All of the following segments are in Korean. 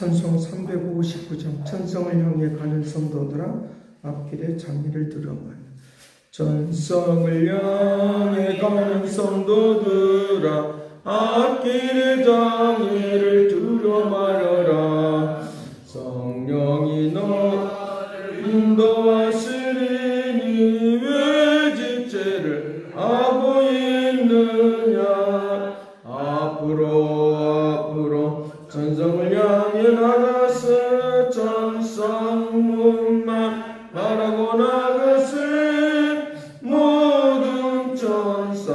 찬송 359장 천성을 향해 가는 성도들아 앞길에 장미를 두려마라. 천성을 향해 가는 성도들아 앞길에 장미를 두려마라. 성령이 너를 인도하시리니 왜 지체를 하고 있느냐. 앞으로 천성을 향해 나가서 천성문만 말하고 나가세. 모든 천사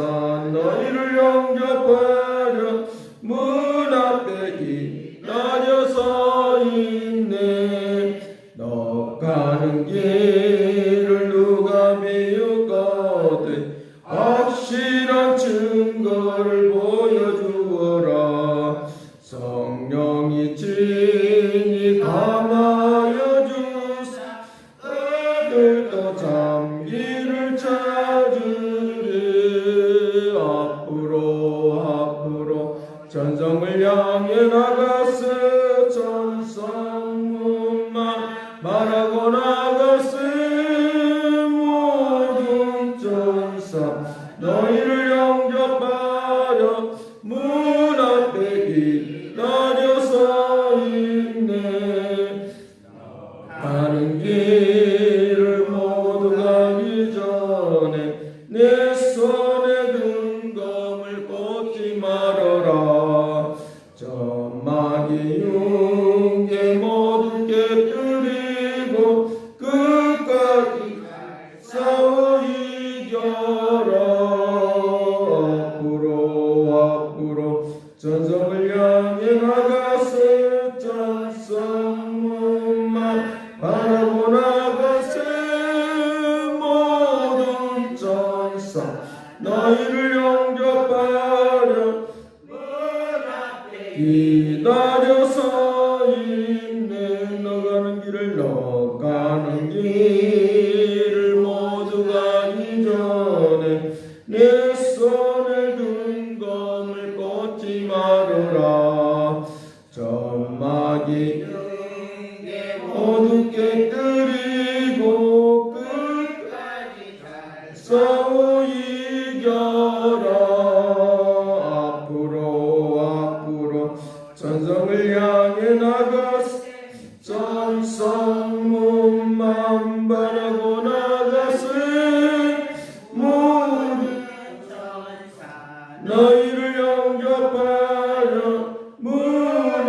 너희를 영접하려 문 앞에 기다려 서 있네. 너 가는 길을 누가 비웃거든 확실한 증거를 보여주어라. 성령이 진히 감하여 주사 그들도 잠기를 찾으리. 앞으로 천성을 향해 나가세. 천성문만 말하고 나가세. 모든 천사 너희를 영접하려 문 앞에 기다려 서 있네. 가는 길을 모두 가기 전에 내 손에 등검을 꽂지 말아라. 점막이 융계 모두 깨뜨리고 끝까지 싸워 이겨라. 앞으로 천성을 향해 나가세. 천성문만 바라고 나가세. 모든 천사 너희를 영접하려 문 앞에 기다려 서 있네. 너 가는 길을 모두 가기 전에 내 손에 등검을 꽂지 말아라. 점막이 모두 깨뜨리고 끝까지 싸워 이겨라. 앞으로 천성을 향해 나가세. 천성문만 바라고 나가세. 모든 천사 너희를 영접하려 문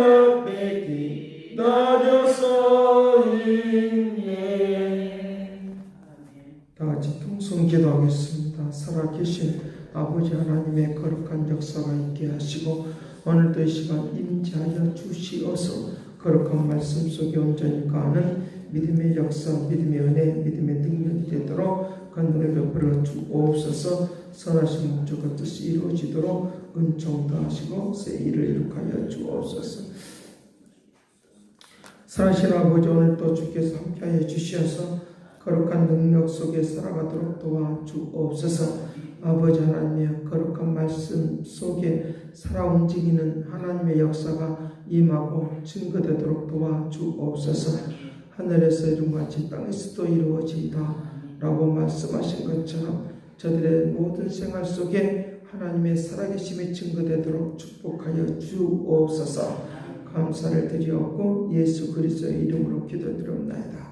앞에 기다려 서 있네. 다같이 통성 기도하겠습니다. 살아계신 아버지 하나님의 거룩한 역사가 있게 하시고 오늘도 이 시간 임재하여 주시어서 거룩한 말씀 속에 온전히 거하는 믿음의 역사, 믿음의 은혜, 믿음의 능력이 되도록 간절히 베풀어 주옵소서. 선하신 목적과 뜻이 이루어지도록 은총 더하시고 새 일을 이룩하여 주옵소서. 살아신 아버지, 오늘도 주께서 함께하여 주시어서 거룩한 능력 속에 살아가도록 도와주옵소서. 아버지 하나님의 거룩한 말씀 속에 살아 움직이는 하나님의 역사가 임하고 증거되도록 도와주옵소서. 하늘에서 이룬같이 땅에서도 이루어지이다 라고 말씀하신 것처럼 저들의 모든 생활 속에 하나님의 살아계심이 증거되도록 축복하여 주옵소서. 감사를 드리옵고 예수 그리스도의 이름으로 기도드리옵나이다.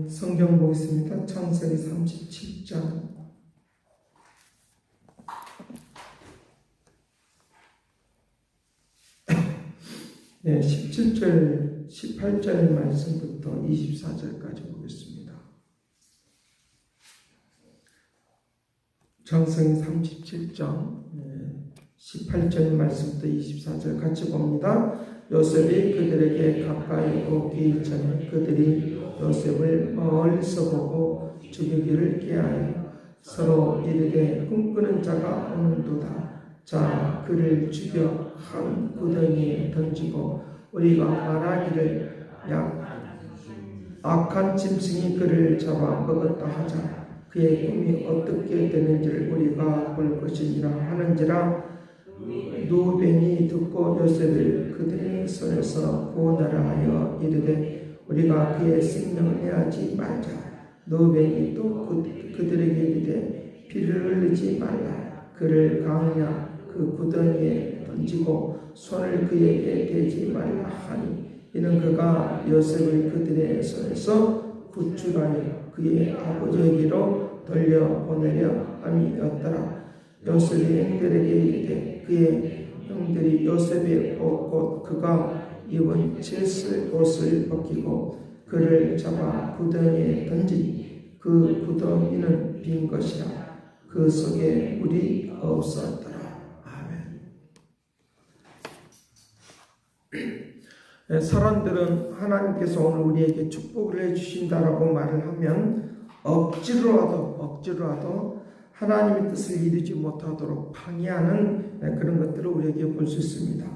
성경 보겠습니다. 창세기 37장 17절 18절 말씀부터 24절까지 보겠습니다. 창세기 37장 18절 말씀부터 24절 같이 봅니다. 요셉이 그들에게 가까이 오기 전에 그들이 요셉을 멀리서 보고 죽이기를 깨하여 서로 이르되 꿈꾸는 자가 오는도다. 자, 그를 죽여 한 구덩이에 던지고 우리가 말하기를 악한 짐승이 그를 잡아 먹었다 하자. 그의 꿈이 어떻게 되는지를 우리가 볼 것이니라 하는지라. 누벤이 듣고 요셉을 그들의 손에서 구원하라 하여 이르되 우리가 그의 생명을 해하지 말자. 누벤이 또 그들에게 이르되 피를 흘리지 말라. 그를 강야 그 구덩이에 던지고 손을 그에게 대지 말라 하니 이는 그가 요셉을 그들의 손에서 구출하여 그의 아버지에게로 돌려보내려 함이었더라. 요셉이 형들에게 이르되 그의 형들이 요셉의 옷 그가 입은 칠쓸 옷을 벗기고 그를 잡아 구덩이에 던지니 그 구덩이는 빈 것이라. 그 속에 물이 없었더라. 아멘. 사람들은 하나님께서 오늘 우리에게 축복을 해주신다라고 말을 하면 억지로라도 하나님의 뜻을 이루지 못하도록 방해하는 그런 것들을 우리에게 볼 수 있습니다.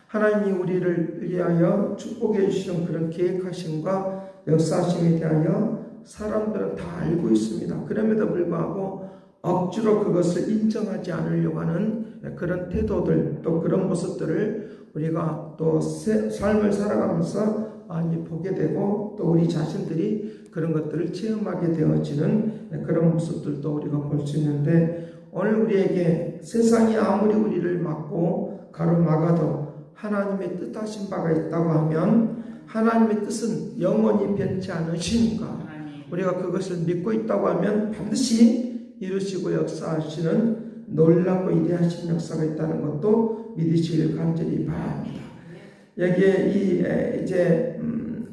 하나님이 우리를 위하여 축복해 주시는 그런 계획하심과 역사하심에 대하여 사람들은 다 알고 있습니다. 그럼에도 불구하고 억지로 그것을 인정하지 않으려고 하는 그런 태도들, 또 그런 모습들을 우리가 또 삶을 살아가면서 많이 보게 되고 또 우리 자신들이 그런 것들을 체험하게 되어지는 그런 모습들도 우리가 볼 수 있는데, 오늘 우리에게 세상이 아무리 우리를 막고 가로막아도 하나님의 뜻하신 바가 있다고 하면 하나님의 뜻은 영원히 변치 않으시니까 우리가 그것을 믿고 있다고 하면 반드시 이루시고 역사하시는 놀랍고 위대하신 역사가 있다는 것도 믿으시길 간절히 바랍니다. 여기에 이제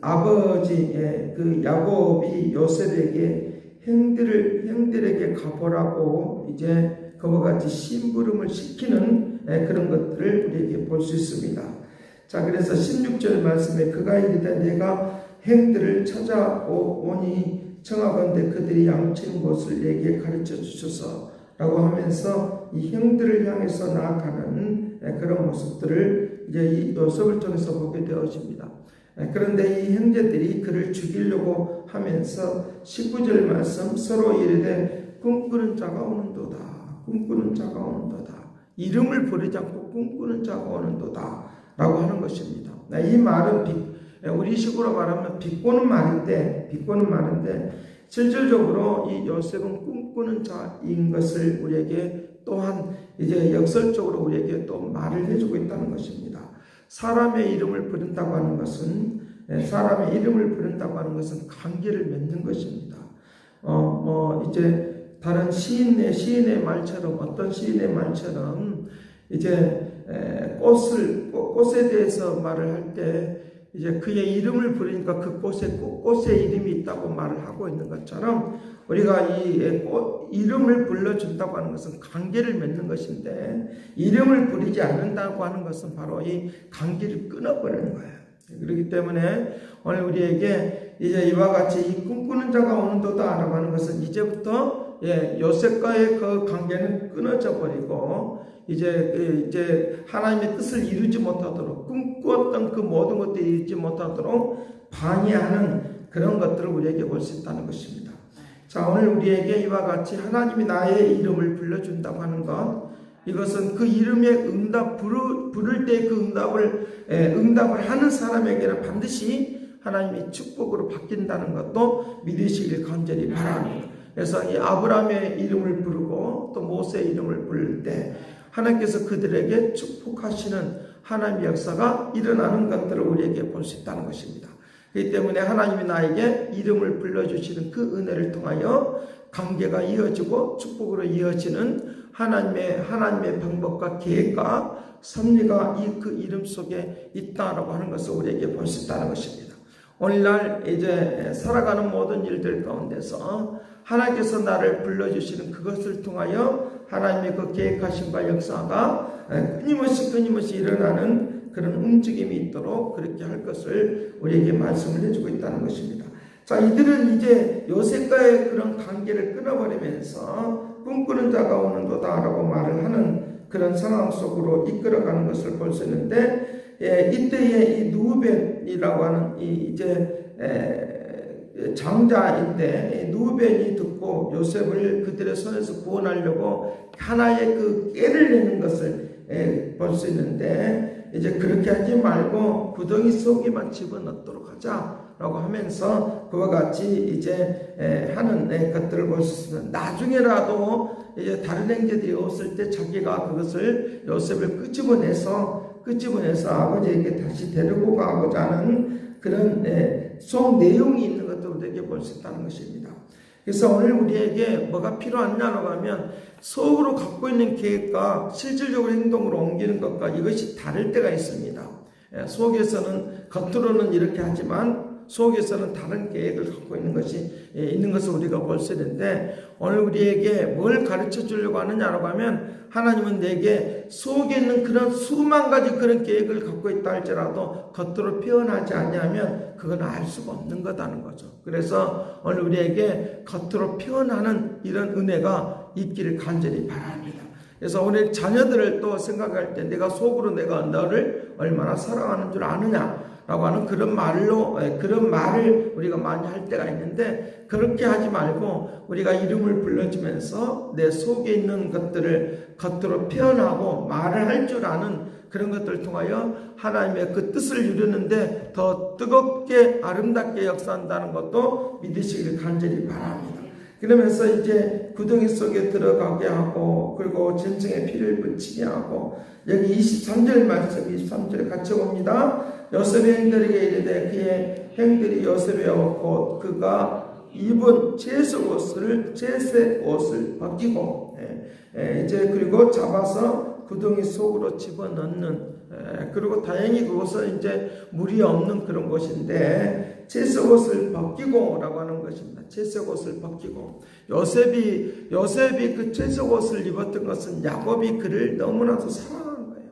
아버지 그 야곱이 요셉에게 형들에게 가보라고 이제 그와 같이 심부름을 시키는 그런 것들을 우리에게 볼 수 있습니다. 자, 그래서 16절 말씀에 그가 이르되 내가 형들을 찾아오니 청하건대 그들이 양치는 곳을 내게 가르쳐 주소서 라고 하면서 이 형들을 향해서 나아가는 그런 모습들을 이제 이 요셉을 통해서 보게 되어집니다. 그런데 이 형제들이 그를 죽이려고 하면서 19절 말씀 서로 이르되 꿈꾸는 자가 오는도다. 꿈꾸는 자가 오는도다. 이름을 부르지 않고 꿈꾸는 자가 오는도다 라고 하는 것입니다. 이 말은 우리 식으로 말하면 비꼬는 말인데 실질적으로 이 요셉은 꿈꾸는 자인 것을 우리에게 또한 이제 역설적으로 우리에게 또 말을 해주고 있다는 것입니다. 사람의 이름을 부른다고 하는 것은 관계를 맺는 것입니다. 이제 다른 시인의 말처럼, 어떤 시인의 말처럼 이제 꽃에 대해서 말을 할 때 이제 그의 이름을 부르니까 그 꽃의 이름이 있다고 말을 하고 있는 것처럼 우리가 이 이름을 불러준다고 하는 것은 관계를 맺는 것인데, 이름을 부르지 않는다고 하는 것은 바로 이 관계를 끊어버리는 거예요. 그렇기 때문에 오늘 우리에게 이제 이와 같이 이 꿈꾸는 자가 오는도다 라고 하는 것은 이제부터 요셉과의 그 관계는 끊어져 버리고 이제 하나님의 뜻을 이루지 못하도록, 꿈꾸었던 그 모든 것들을 이루지 못하도록 방해하는 그런 것들을 우리에게 볼 수 있다는 것입니다. 자, 오늘 우리에게 이와 같이 하나님이 나의 이름을 불러준다고 하는 것, 이것은 그 이름의 부를 때 그 응답을 하는 사람에게는 반드시 하나님이 축복으로 바뀐다는 것도 믿으시길 간절히 바랍니다. 그래서 이 아브라함의 이름을 부르고 또 모세의 이름을 부를 때 하나님께서 그들에게 축복하시는 하나님의 역사가 일어나는 것들을 우리에게 볼 수 있다는 것입니다. 그렇기 때문에 하나님이 나에게 이름을 불러주시는 그 은혜를 통하여 관계가 이어지고 축복으로 이어지는 하나님의 방법과 계획과 섭리가 그 이름 속에 있다라고 하는 것을 우리에게 볼 수 있다는 것입니다. 오늘날 이제 살아가는 모든 일들 가운데서 하나님께서 나를 불러주시는 그것을 통하여 하나님의 그 계획하심과 역사가 끊임없이 일어나는 그런 움직임이 있도록 그렇게 할 것을 우리에게 말씀을 해주고 있다는 것입니다. 자, 이들은 이제 요셉과의 그런 관계를 끊어버리면서 꿈꾸는 자가 오는도다 라고 말을 하는 그런 상황 속으로 이끌어가는 것을 볼 수 있는데, 이때에 이 누벤이라고 하는 장자인데 누벤이 듣고 요셉을 그들의 손에서 구원하려고 하나의 그 깨를 내는 것을 볼 수 있는데, 이제 그렇게 하지 말고 구덩이 속에만 집어넣도록 하자라고 하면서 그와 같이 이제 하는 것들을 볼 수 있습니다. 나중에라도 이제 다른 형제들이 없을 때 자기가 그것을 요셉을 끄집어내서 아버지에게 다시 데리고 가고자 하는 그런 속 내용이 있는 것도 우리에게 볼 수 있다는 것입니다. 그래서 오늘 우리에게 뭐가 필요하냐고 하면 속으로 갖고 있는 계획과 실질적으로 행동으로 옮기는 것과 이것이 다를 때가 있습니다. 속에서는 겉으로는 이렇게 하지만 속에서는 다른 계획을 갖고 있는 것을 우리가 볼 수 있는데, 오늘 우리에게 뭘 가르쳐 주려고 하느냐라고 하면 하나님은 내게 속에 있는 그런 수만 가지 그런 계획을 갖고 있다 할지라도 겉으로 표현하지 않냐면 그건 알 수가 없는 거다는 거죠. 그래서 오늘 우리에게 겉으로 표현하는 이런 은혜가 있기를 간절히 바랍니다. 그래서 우리 자녀들을 또 생각할 때 내가 속으로 내가 너를 얼마나 사랑하는 줄 아느냐 라고 하는 그런 말을 우리가 많이 할 때가 있는데, 그렇게 하지 말고 우리가 이름을 불러주면서 내 속에 있는 것들을 겉으로 표현하고 말을 할 줄 아는 그런 것들을 통하여 하나님의 그 뜻을 이루는데 더 뜨겁게 아름답게 역사한다는 것도 믿으시길 간절히 바랍니다. 그러면서 이제 구덩이 속에 들어가게 하고, 그리고 짐승에 피를 붙이게 하고, 여기 23절 말씀 23절에 같이 봅니다. 요셉의 행들에게 이르되 그의 행들이 요셉의 옷 그가 입은 채색 옷을 벗기고 이제 그리고 잡아서 구덩이 속으로 집어넣는, 그리고 다행히 그것은 이제 물이 없는 그런 곳인데 채색 옷을 벗기고라고 하는 것입니다. 채색 옷을 벗기고, 요셉이 그 채색 옷을 입었던 것은 야곱이 그를 너무나도 사랑한 거예요.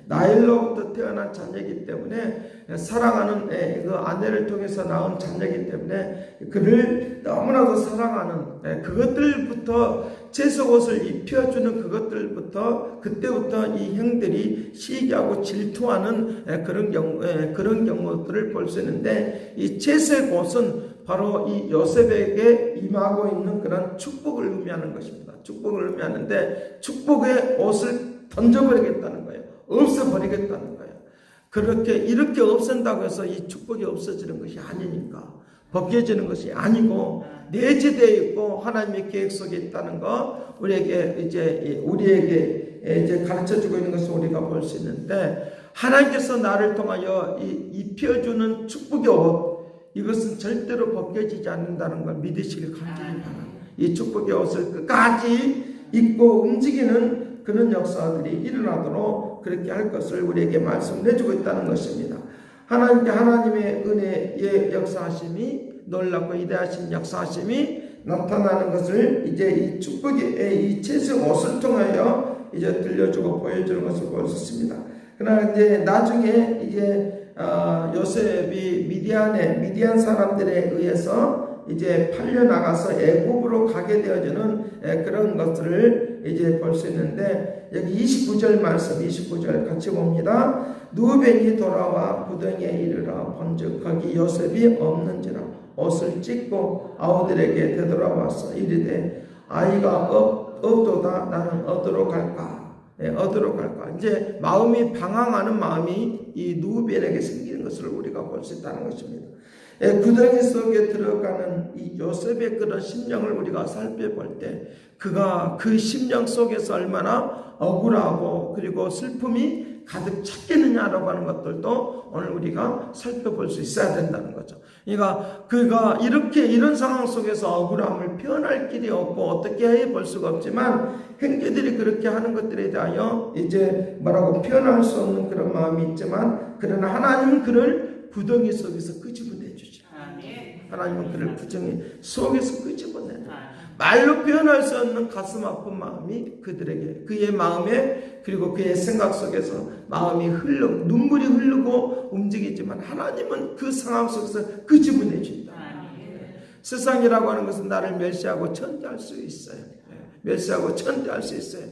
나일로부터 태어난 자녀이기 때문에, 사랑하는 그 아내를 통해서 낳은 자녀이기 때문에 그를 너무나도 사랑하는 그것들부터, 채색 옷을 입혀주는 그것들부터, 그때부터 이 형들이 시기하고 질투하는 그런 경우들을 볼 수 있는데, 이 채색 옷은 바로 이 요셉에게 임하고 있는 그런 축복을 의미하는 것입니다. 축복을 의미하는데, 축복의 옷을 던져버리겠다는 거예요. 없애버리겠다는 거예요. 이렇게 없앤다고 해서 이 축복이 없어지는 것이 아니니까, 벗겨지는 것이 아니고 내재되어 있고 하나님의 계획 속에 있다는 거 우리에게 이제 가르쳐주고 있는 것을 우리가 볼 수 있는데, 하나님께서 나를 통하여 입혀주는 축복의 옷, 이것은 절대로 벗겨지지 않는다는 걸 믿으시길 간절히 바랍니다. 이 축복의 옷을 끝까지 입고 움직이는 그런 역사들이 일어나도록 그렇게 할 것을 우리에게 말씀을 해주고 있다는 것입니다. 하나님의 은혜의 역사하심이, 놀랍고 위대하신 역사하심이 나타나는 것을 이제 이 축복의 이 채색 옷을 통하여 이제 들려주고 보여주는 것을 볼 수 있습니다. 그러나 이제 나중에 이제 요셉이 미디안 사람들에 의해서 이제 팔려 나가서 애굽으로 가게 되어지는 그런 것들을 이제 볼 수 있는데, 여기 29절 말씀 29절 같이 봅니다. 누벤이 돌아와 구덩이에 이르러 본즉 거기 요셉이 없는지라 옷을 찢고 아우들에게 되돌아와서 이르되 아이가 없도다. 나는 어디로 갈까? 어디로 갈까? 이제 마음이 방황하는 마음이 이 누벤에게 생기는 것을 우리가 볼 수 있다는 것입니다. 구덩이 속에 들어가는 이 요셉의 그런 심령을 우리가 살펴볼 때, 그가 그 심령 속에서 얼마나 억울하고 그리고 슬픔이 가득 찼겠느냐라고 하는 것들도 오늘 우리가 살펴볼 수 있어야 된다는 거죠. 그러니까 그가 이런 상황 속에서 억울함을 표현할 길이 없고 어떻게 해볼 수가 없지만, 형제들이 그렇게 하는 것들에 대하여 이제 뭐라고 표현할 수 없는 그런 마음이 있지만, 그러나 하나님은 그를 구덩이 속에서 끄집어내 주죠. 하나님은 그를 구덩이 속에서 끄집어내는, 말로 표현할 수 없는 가슴 아픈 마음이 그들에게, 그의 마음에 그리고 그의 생각 속에서 마음이 눈물이 흐르고 움직이지만 하나님은 그 상황 속에서 끄집어내 준다. 세상이라고 하는 것은 나를 멸시하고 천대할 수 있어요. 멸시하고 천대할 수 있어요.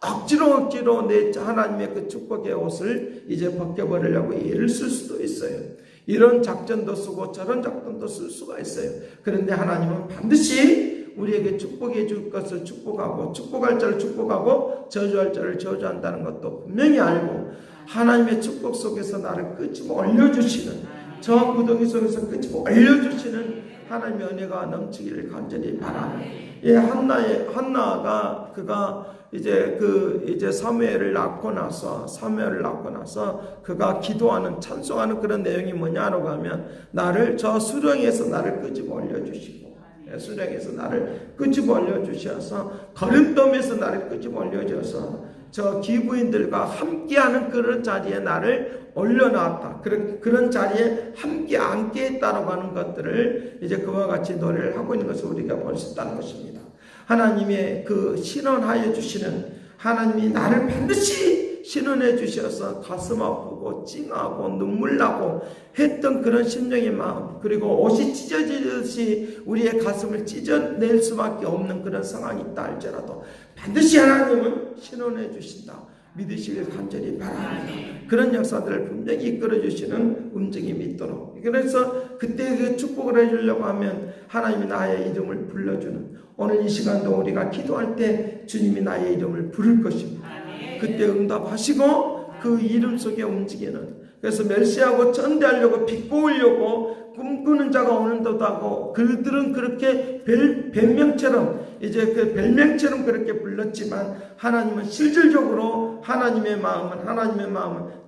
억지로 내 하나님의 그 축복의 옷을 이제 벗겨버리려고 애를 쓸 수도 있어요. 이런 작전도 쓰고 저런 작전도 쓸 수가 있어요. 그런데 하나님은 반드시 우리에게 축복해 줄 것을 축복하고 축복할 자를 축복하고 저주할 자를 저주한다는 것도 분명히 알고 하나님의 축복 속에서 나를 끄집어 올려주시는 저 구덩이 속에서 끄집어 올려주시는 하나님의 은혜가 넘치기를 간절히 바랍니다. 예, 한나가 그가 이제 사무엘을 낳고 나서 그가 기도하는 찬송하는 그런 내용이 뭐냐라고 하면 나를 저 수령에서 나를 끄집어 올려주시고 수령에서 나를 끄집어 올려주셔서 거름덤에서 나를 끄집어 올려줘서 저 기부인들과 함께하는 그런 자리에 나를 올려놨다. 그런 자리에 함께 앉게 했다라고 하는 것들을 이제 그와 같이 노래를 하고 있는 것을 우리가 볼 수 있다는 것입니다. 하나님의 그 신원하여 주시는 하나님이 나를 반드시 신원해 주셔서 가슴 아프고 찡하고 눈물 나고 했던 그런 심령의 마음, 그리고 옷이 찢어지듯이 우리의 가슴을 찢어낼 수밖에 없는 그런 상황이 있다 할지라도 반드시 하나님은 신원해 주신다 믿으시길 간절히 바랍니다. 그런 역사들을 분명히 이끌어 주시는 움직임이 있도록, 그래서 그때 그 축복을 해주려고 하면 하나님이 나의 이름을 불러주는, 오늘 이 시간도 우리가 기도할 때 주님이 나의 이름을 부를 것입니다. 그때 응답하시고 그 이름 속에 움직이는, 그래서 멸시하고 전대하려고 비꼬으려고 꿈꾸는 자가 오는도다 하고 그들은 그렇게 별명처럼 그 별명처럼 그렇게 불렀지만 하나님은 실질적으로 하나님의 마음은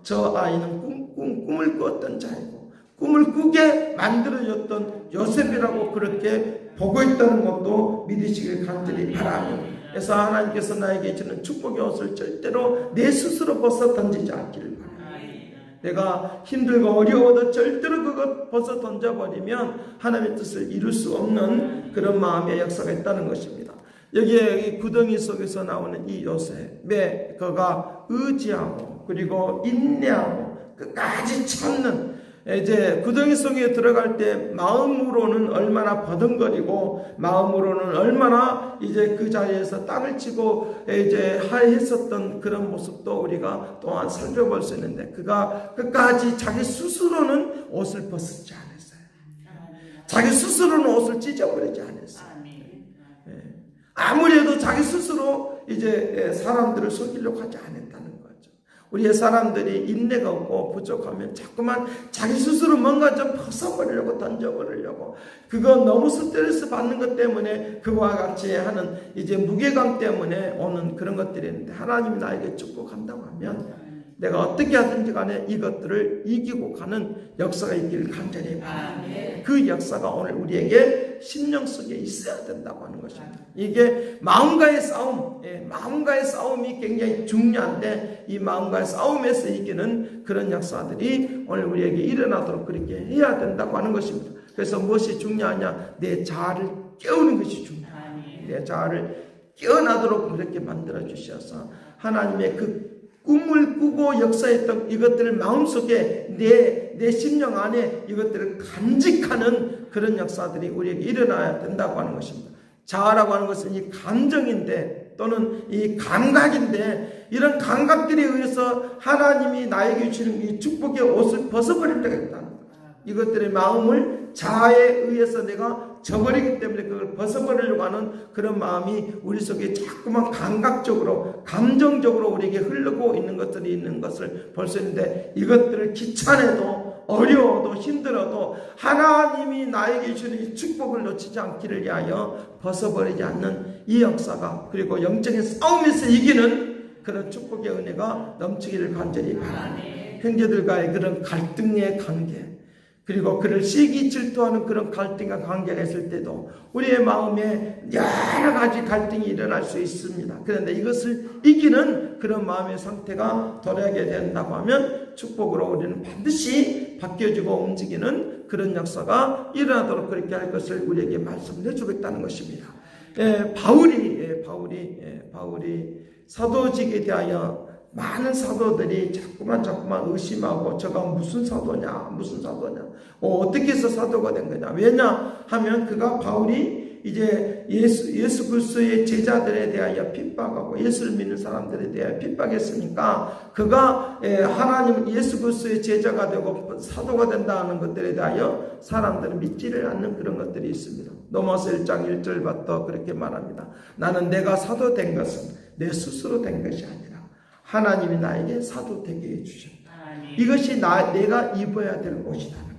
저 아이는 꿈을 꾸었던 자이고 꿈을 꾸게 만들어줬던 요셉이라고 그렇게 보고 있다는 것도 믿으시길 간절히 바랍니다. 그래서 하나님께서 나에게 주는 축복의 옷을 절대로 내 스스로 벗어 던지지 않기를 바랍니다. 내가 힘들고 어려워도 절대로 그것 벗어 던져버리면 하나님의 뜻을 이룰 수 없는 그런 마음의 역사가 있다는 것입니다. 여기에 이 구덩이 속에서 나오는 이 요셉의 그가 의지하고 그리고 인내하고 끝까지 참는, 이제 구덩이 속에 들어갈 때 마음으로는 얼마나 버둥거리고 마음으로는 얼마나 이제 그 자리에서 땅을 치고 이제 했었던 그런 모습도 우리가 또한 살펴볼 수 있는데, 그가 끝까지 자기 스스로는 옷을 벗지 않았어요. 자기 스스로는 옷을 찢어버리지 않았어요. 아무래도 자기 스스로 이제 사람들을 속이려고 하지 않았다는 거죠. 우리의 사람들이 인내가 없고 부족하면 자꾸만 자기 스스로 뭔가 좀 벗어버리려고 던져버리려고, 그거 너무 스트레스 받는 것 때문에 그와 같이 하는 이제 무게감 때문에 오는 그런 것들이 있는데, 하나님이 나에게 축복한다고 하면 내가 어떻게 하든지 간에 이것들을 이기고 가는 역사가 있기를 간절히 바랍니다. 그 역사가 오늘 우리에게 심령 속에 있어야 된다고 하는 것입니다. 이게 마음과의 싸움, 마음과의 싸움이 굉장히 중요한데, 이 마음과의 싸움에서 이기는 그런 역사들이 오늘 우리에게 일어나도록 그렇게 해야 된다고 하는 것입니다. 그래서 무엇이 중요하냐? 내 자아를 깨우는 것이 중요합니다. 내 자아를 깨어나도록 그렇게 만들어 주셔서 하나님의 그 꿈을 꾸고 역사했던 이것들을 마음속에 내 심령 안에 이것들을 간직하는 그런 역사들이 우리에게 일어나야 된다고 하는 것입니다. 자아라고 하는 것은 이 감정인데 또는 이 감각인데, 이런 감각들에 의해서 하나님이 나에게 주시는 이 축복의 옷을 벗어버릴 때가 있다는 거예요. 이것들의 마음을 자아에 의해서 내가 저버리기 때문에 그걸 벗어버리려고 하는 그런 마음이 우리 속에 자꾸만 감각적으로 감정적으로 우리에게 흐르고 있는 것들이 있는 것을 볼 수 있는데, 이것들을 귀찮아도 어려워도 힘들어도 하나님이 나에게 주시는 이 축복을 놓치지 않기를 위하여 벗어버리지 않는 이 역사가, 그리고 영적인 싸움에서 이기는 그런 축복의 은혜가 넘치기를 간절히 바랍니다. 형제들과의 그런 갈등의 관계, 그리고 그를 시기 질투하는 그런 갈등과 관계가 있을 때도 우리의 마음에 여러 가지 갈등이 일어날 수 있습니다. 그런데 이것을 이기는 그런 마음의 상태가 돌아가게 된다고 하면 축복으로 우리는 반드시 바뀌어지고 움직이는 그런 역사가 일어나도록 그렇게 할 것을 우리에게 말씀해 주고 있다는 것입니다. 바울이 사도직에 대하여 많은 사도들이 자꾸만 의심하고 저가 무슨 사도냐 어떻게 해서 사도가 된 거냐, 왜냐 하면 바울이 이제 예수 그리스도의 제자들에 대하여 핍박하고 예수를 믿는 사람들에 대하여 핍박했으니까 그가 하나님 예수 그리스도의 제자가 되고 사도가 된다는 것들에 대하여 사람들은 믿지를 않는 그런 것들이 있습니다. 로마서 1장 1절부터 그렇게 말합니다. 나는 내가 사도 된 것은 내 스스로 된 것이 아니라 하나님이 나에게 사도 되게 해주셨다. 이것이 내가 입어야 될 옷이라는 거예요.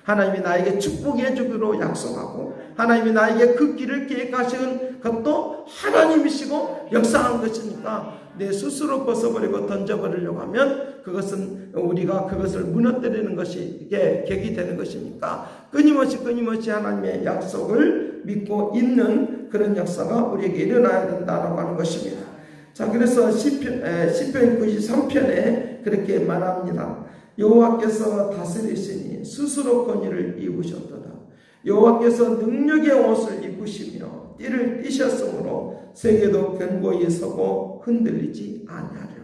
하나님이 나에게 축복해 주기로 약속하고 하나님이 나에게 그 길을 계획하신 것도 하나님이시고 역사한 것이니까 내 스스로 벗어버리고 던져버리려고 하면 그것은 우리가 그것을 무너뜨리는 것이 이게 객이 되는 것이니까 끊임없이 하나님의 약속을 믿고 있는 그런 역사가 우리에게 일어나야 된다라고 하는 것입니다. 자, 그래서 시편 93편에 그렇게 말합니다. 여호와께서 다스리시니 스스로 권위를 입으셨도다. 여호와께서 능력의 옷을 입으시며 띠를 띠셨으므로 세계도 견고히 서고 흔들리지 아니하리로다.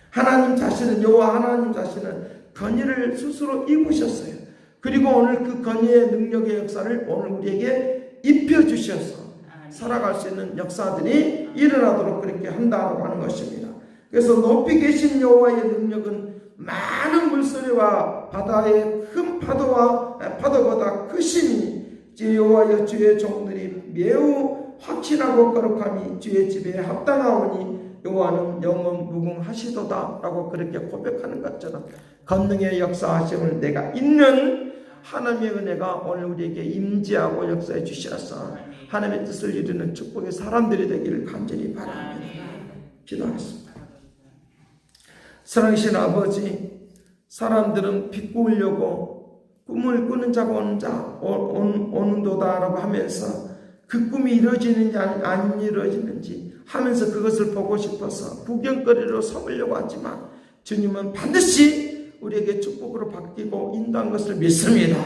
하나님 자신은 여호와 하나님 자신은 권위를 스스로 입으셨어요. 그리고 오늘 그 권위의 능력의 역사를 오늘 우리에게 입혀주셔서 살아갈 수 있는 역사들이 일어나도록 그렇게 한다고 하는 것입니다. 그래서 높이 계신 여호와의 능력은 많은 물소리와 바다의 큰 파도보다 크시니 여호와여 주의 종들이 매우 확신하고 거룩함이 주의 집에 합당하오니 여호와는 영원 무궁하시도다 라고 그렇게 고백하는 것처럼 권능의 역사하심을 내가 있는 하나님의 은혜가 오늘 우리에게 임재하고 역사해 주셔서 하나님의 뜻을 이루는 축복의 사람들이 되기를 간절히 바랍니다. 기도하겠습니다. 사랑하신 아버지, 사람들은 비꾸려고 꿈을 꾸는 자가 오는도다라고 하면서 그 꿈이 이루어지는지 안 이루어지는지 하면서 그것을 보고 싶어서 구경거리로 삼으려고 하지만 주님은 반드시 우리에게 축복으로 바뀌고 인도한 것을 믿습니다.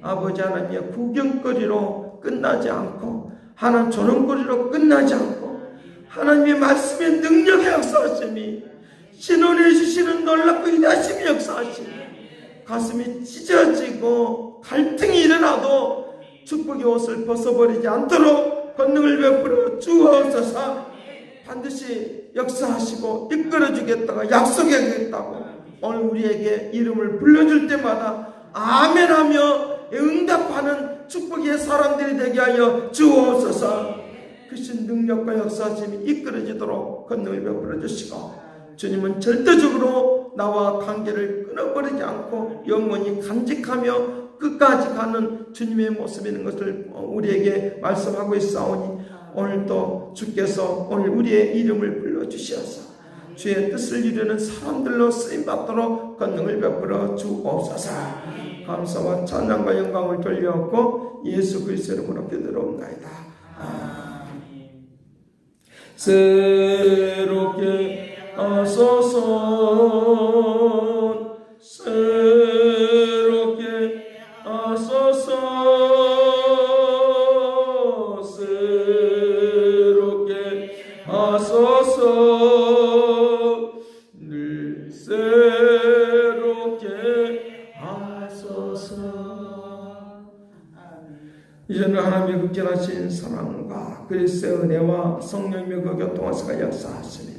아버지 하나님의 구경거리로 끝나지 않고 하나님 조롱거리로 끝나지 않고 하나님의 말씀의 능력의 역사하심이 신원해 주시는 놀랍고 위대하심의 역사하심이 가슴이 찢어지고 갈등이 일어나도 축복의 옷을 벗어버리지 않도록 권능을 베풀어 주옵소서. 반드시 역사하시고 이끌어주겠다고 약속하겠다고 오늘 우리에게 이름을 불러줄 때마다 아멘하며 응답하는 축복의 사람들이 되게 하여 주옵소서. 크신 능력과 역사하심이 이끌어지도록 권능을 베풀어 주시고 주님은 절대적으로 나와 관계를 끊어버리지 않고 영원히 간직하며 끝까지 가는 주님의 모습이 있는 것을 우리에게 말씀하고 있사오니 오늘도 주께서 오늘 우리의 이름을 불러주시어서 주의 뜻을 이루는 사람들로 쓰임받도록 권능을 베풀어 주옵소서. 감사와 찬양과 영광을 돌려옵고 예수 그리스도의 이름으로 기도드리옵나이다. 아멘. 새롭게 하소서, 새롭게 하소서, 새롭게 하소서, 늘 새롭게 하소서. 이제는 하나님의 극진하신 사랑과 그리스도의 은혜와 성령님의 그 교통하시가 역사하시니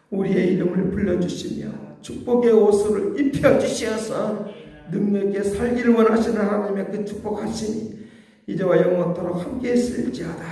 우리의 이름을 불러주시며 축복의 옷을 입혀주시어서 능력있게 살기를 원하시는 하나님의 그 축복하시니 이제와 영원토록 함께 있을지어다.